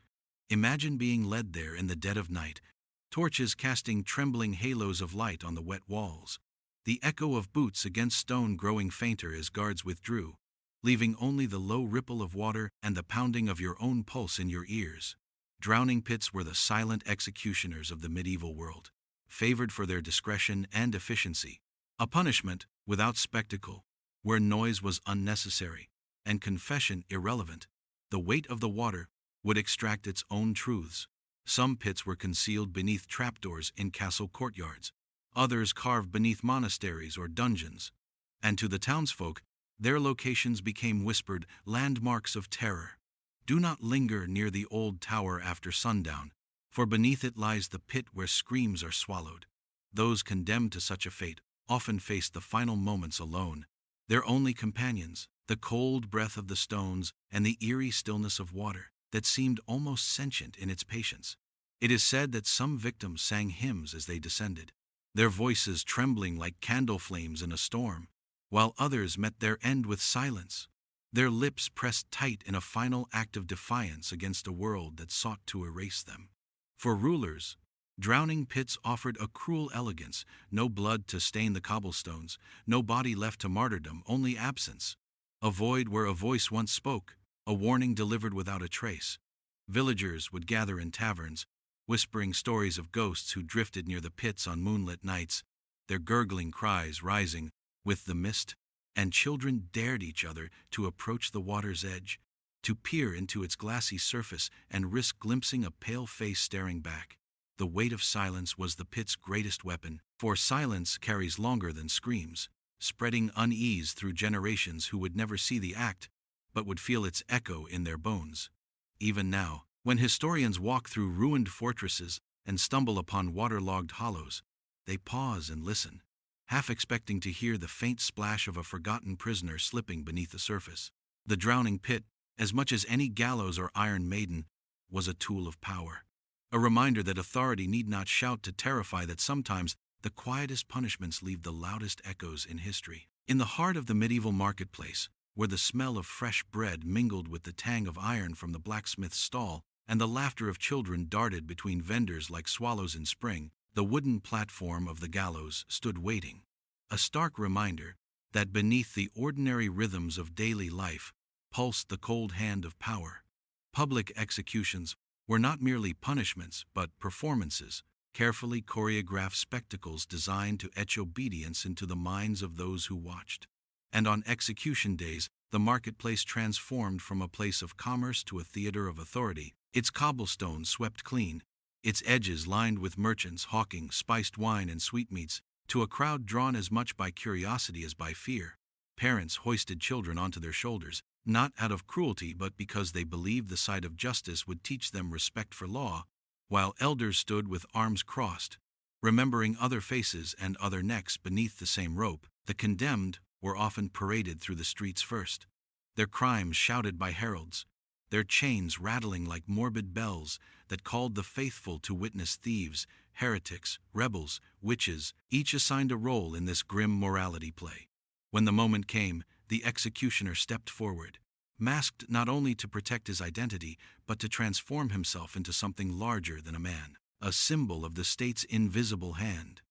Imagine being led there in the dead of night, torches casting trembling halos of light on the wet walls, the echo of boots against stone growing fainter as guards withdrew, leaving only the low ripple of water and the pounding of your own pulse in your ears. Drowning pits were the silent executioners of the medieval world, favored for their discretion and efficiency, a punishment without spectacle, where noise was unnecessary and confession irrelevant. The weight of the water would extract its own truths. Some pits were concealed beneath trapdoors in castle courtyards, others carved beneath monasteries or dungeons, and to the townsfolk, their locations became whispered landmarks of terror. Do not linger near the old tower after sundown, for beneath it lies the pit where screams are swallowed. Those condemned to such a fate often faced the final moments alone, their only companions, the cold breath of the stones and the eerie stillness of water that seemed almost sentient in its patience. It is said that some victims sang hymns as they descended, their voices trembling like candle flames in a storm, while others met their end with silence, their lips pressed tight in a final act of defiance against a world that sought to erase them. For rulers, drowning pits offered a cruel elegance, no blood to stain the cobblestones, no body left to martyrdom, only absence. A void where a voice once spoke, a warning delivered without a trace. Villagers would gather in taverns, whispering stories of ghosts who drifted near the pits on moonlit nights, their gurgling cries rising with the mist, and children dared each other to approach the water's edge, to peer into its glassy surface and risk glimpsing a pale face staring back. The weight of silence was the pit's greatest weapon, for silence carries longer than screams, spreading unease through generations who would never see the act, but would feel its echo in their bones. Even now, when historians walk through ruined fortresses and stumble upon waterlogged hollows, they pause and listen, half expecting to hear the faint splash of a forgotten prisoner slipping beneath the surface. The drowning pit, as much as any gallows or Iron Maiden, was a tool of power. A reminder that authority need not shout to terrify, that sometimes the quietest punishments leave the loudest echoes in history. In the heart of the medieval marketplace, where the smell of fresh bread mingled with the tang of iron from the blacksmith's stall, and the laughter of children darted between vendors like swallows in spring, the wooden platform of the gallows stood waiting, a stark reminder that beneath the ordinary rhythms of daily life pulsed the cold hand of power. Public executions were not merely punishments but performances, carefully choreographed spectacles designed to etch obedience into the minds of those who watched. And on execution days, the marketplace transformed from a place of commerce to a theater of authority, its cobblestones swept clean, its edges lined with merchants hawking spiced wine and sweetmeats, to a crowd drawn as much by curiosity as by fear. Parents hoisted children onto their shoulders, not out of cruelty but because they believed the sight of justice would teach them respect for law, while elders stood with arms crossed, remembering other faces and other necks beneath the same rope. The condemned were often paraded through the streets first, their crimes shouted by heralds, their chains rattling like morbid bells that called the faithful to witness thieves, heretics, rebels, witches, each assigned a role in this grim morality play. When the moment came, the executioner stepped forward, masked not only to protect his identity, but to transform himself into something larger than a man, a symbol of the state's invisible hand.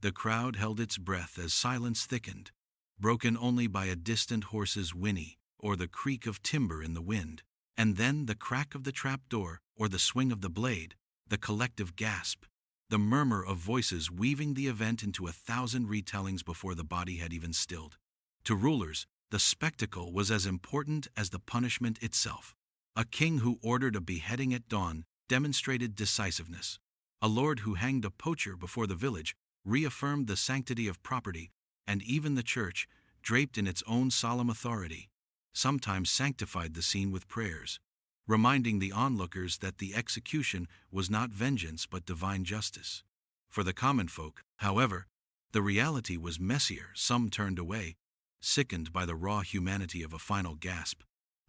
The crowd held its breath as silence thickened, broken only by a distant horse's whinny or the creak of timber in the wind. And then the crack of the trapdoor or the swing of the blade, the collective gasp, the murmur of voices weaving the event into 1,000 retellings before the body had even stilled. To rulers, the spectacle was as important as the punishment itself. A king who ordered a beheading at dawn demonstrated decisiveness. A lord who hanged a poacher before the village reaffirmed the sanctity of property, and even the church, draped in its own solemn authority, sometimes sanctified the scene with prayers, reminding the onlookers that the execution was not vengeance but divine justice. For the common folk, however, the reality was messier. Some turned away, sickened by the raw humanity of a final gasp.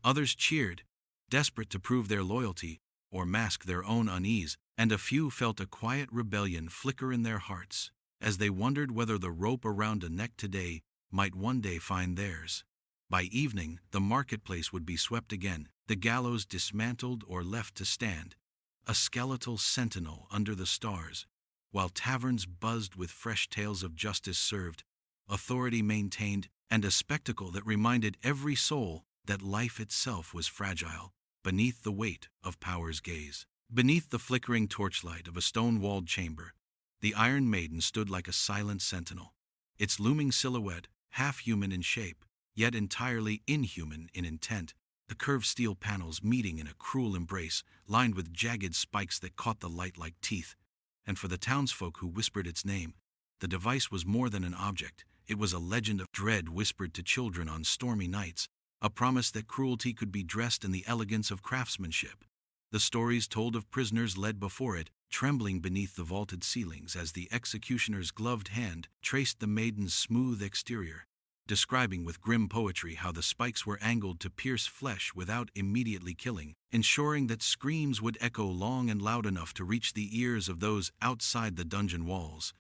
Others cheered, desperate to prove their loyalty or mask their own unease, and a few felt a quiet rebellion flicker in their hearts as they wondered whether the rope around a neck today might one day find theirs. By evening, the marketplace would be swept again, the gallows dismantled or left to stand, a skeletal sentinel under the stars, while taverns buzzed with fresh tales of justice served, authority maintained, and a spectacle that reminded every soul that life itself was fragile beneath the weight of power's gaze. Beneath the flickering torchlight of a stone-walled chamber, the Iron Maiden stood like a silent sentinel, its looming silhouette half-human in shape, yet entirely inhuman in intent, the curved steel panels meeting in a cruel embrace, lined with jagged spikes that caught the light like teeth. And for the townsfolk who whispered its name, the device was more than an object. It was a legend of dread whispered to children on stormy nights, a promise that cruelty could be dressed in the elegance of craftsmanship. The stories told of prisoners led before it, trembling beneath the vaulted ceilings as the executioner's gloved hand traced the maiden's smooth exterior, describing with grim poetry how the spikes were angled to pierce flesh without immediately killing, ensuring that screams would echo long and loud enough to reach the ears of those outside the dungeon walls.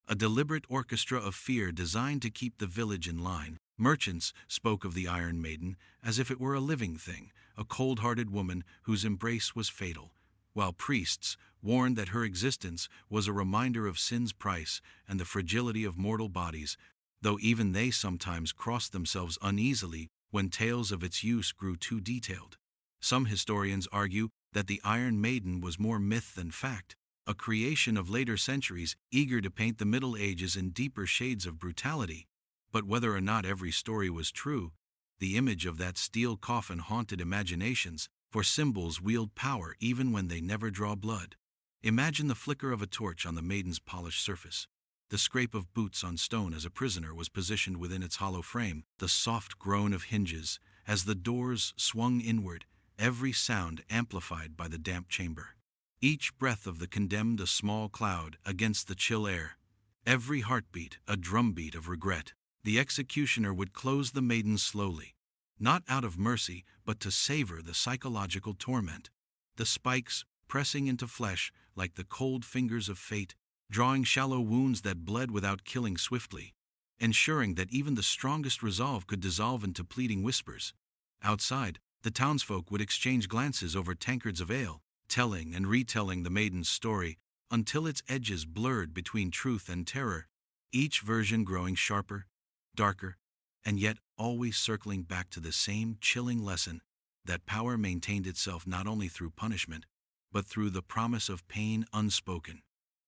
A deliberate orchestra of fear designed to keep the village in line. Merchants spoke of the Iron Maiden as if it were a living thing, a cold-hearted woman whose embrace was fatal, while priests warned that her existence was a reminder of sin's price and the fragility of mortal bodies, though even they sometimes crossed themselves uneasily when tales of its use grew too detailed. Some historians argue that the Iron Maiden was more myth than fact, a creation of later centuries eager to paint the Middle Ages in deeper shades of brutality. But whether or not every story was true, the image of that steel coffin haunted imaginations, for symbols wield power even when they never draw blood. Imagine the flicker of a torch on the maiden's polished surface, the scrape of boots on stone as a prisoner was positioned within its hollow frame, the soft groan of hinges as the doors swung inward, every sound amplified by the damp chamber. Each breath of the condemned a small cloud against the chill air, every heartbeat a drumbeat of regret. The executioner would close the maiden slowly, not out of mercy, but to savor the psychological torment. The spikes pressing into flesh like the cold fingers of fate, drawing shallow wounds that bled without killing swiftly, ensuring that even the strongest resolve could dissolve into pleading whispers. Outside, the townsfolk would exchange glances over tankards of ale, telling and retelling the maiden's story until its edges blurred between truth and terror, each version growing sharper, darker, and yet always circling back to the same chilling lesson that power maintained itself not only through punishment, but through the promise of pain unspoken.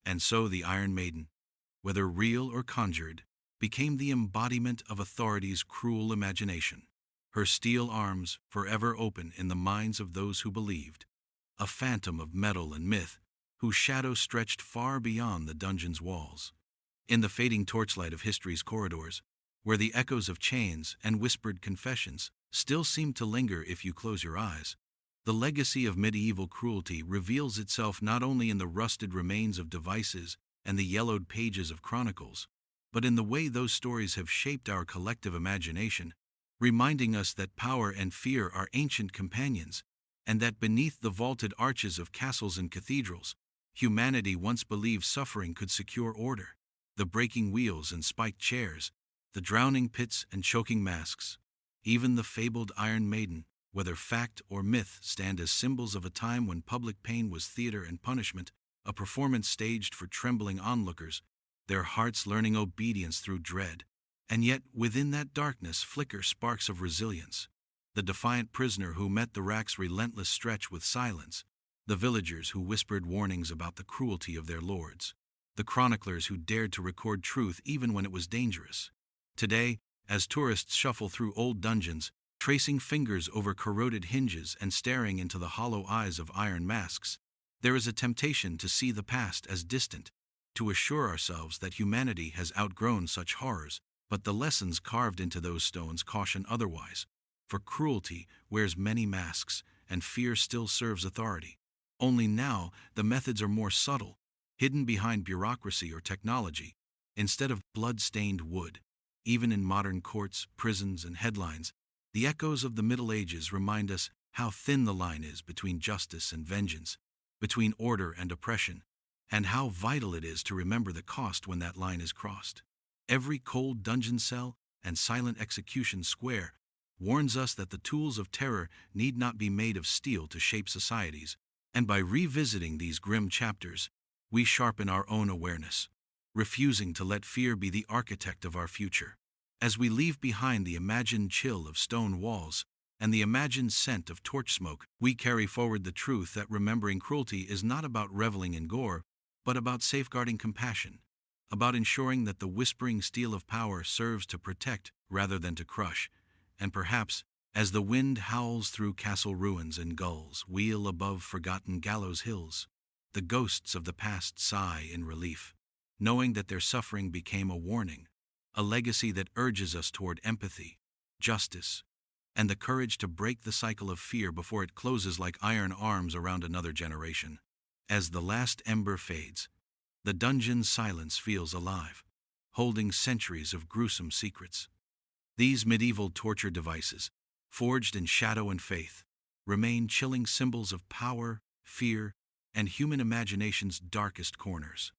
And so the Iron Maiden, whether real or conjured, became the embodiment of authority's cruel imagination, her steel arms forever open in the minds of those who believed, a phantom of metal and myth whose shadow stretched far beyond the dungeon's walls. In the fading torchlight of history's corridors, where the echoes of chains and whispered confessions still seem to linger if you close your eyes, the legacy of medieval cruelty reveals itself not only in the rusted remains of devices and the yellowed pages of chronicles, but in the way those stories have shaped our collective imagination, reminding us that power and fear are ancient companions, and that beneath the vaulted arches of castles and cathedrals, humanity once believed suffering could secure order. The breaking wheels and spiked chairs, the drowning pits and choking masks, even the fabled Iron Maiden, whether fact or myth, stand as symbols of a time when public pain was theater and punishment, a performance staged for trembling onlookers, their hearts learning obedience through dread. And yet, within that darkness flicker sparks of resilience. The defiant prisoner who met the rack's relentless stretch with silence, the villagers who whispered warnings about the cruelty of their lords, the chroniclers who dared to record truth even when it was dangerous. Today, as tourists shuffle through old dungeons, tracing fingers over corroded hinges and staring into the hollow eyes of iron masks, there is a temptation to see the past as distant, to assure ourselves that humanity has outgrown such horrors, but the lessons carved into those stones caution otherwise, for cruelty wears many masks, and fear still serves authority. Only now, the methods are more subtle, hidden behind bureaucracy or technology. Instead of blood-stained wood, Even in modern courts, prisons, and headlines, the echoes of the Middle Ages remind us how thin the line is between justice and vengeance, between order and oppression, and how vital it is to remember the cost when that line is crossed. Every cold dungeon cell and silent execution square warns us that the tools of terror need not be made of steel to shape societies, and by revisiting these grim chapters, we sharpen our own awareness, refusing to let fear be the architect of our future. As we leave behind the imagined chill of stone walls and the imagined scent of torch smoke, we carry forward the truth that remembering cruelty is not about reveling in gore, but about safeguarding compassion, about ensuring that the whispering steel of power serves to protect rather than to crush, and perhaps, as the wind howls through castle ruins and gulls wheel above forgotten gallows hills, the ghosts of the past sigh in relief, knowing that their suffering became a warning, a legacy that urges us toward empathy, justice, and the courage to break the cycle of fear before it closes like iron arms around another generation. As the last ember fades, the dungeon's silence feels alive, holding centuries of gruesome secrets. These medieval torture devices, forged in shadow and faith, remain chilling symbols of power, fear, and human imagination's darkest corners.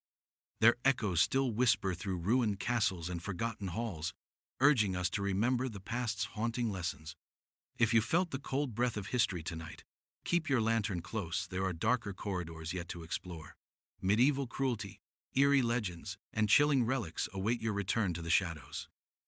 Their echoes still whisper through ruined castles and forgotten halls, urging us to remember the past's haunting lessons. If you felt the cold breath of history tonight, keep your lantern close. There are darker corridors yet to explore. Medieval cruelty, eerie legends, and chilling relics await your return to the shadows.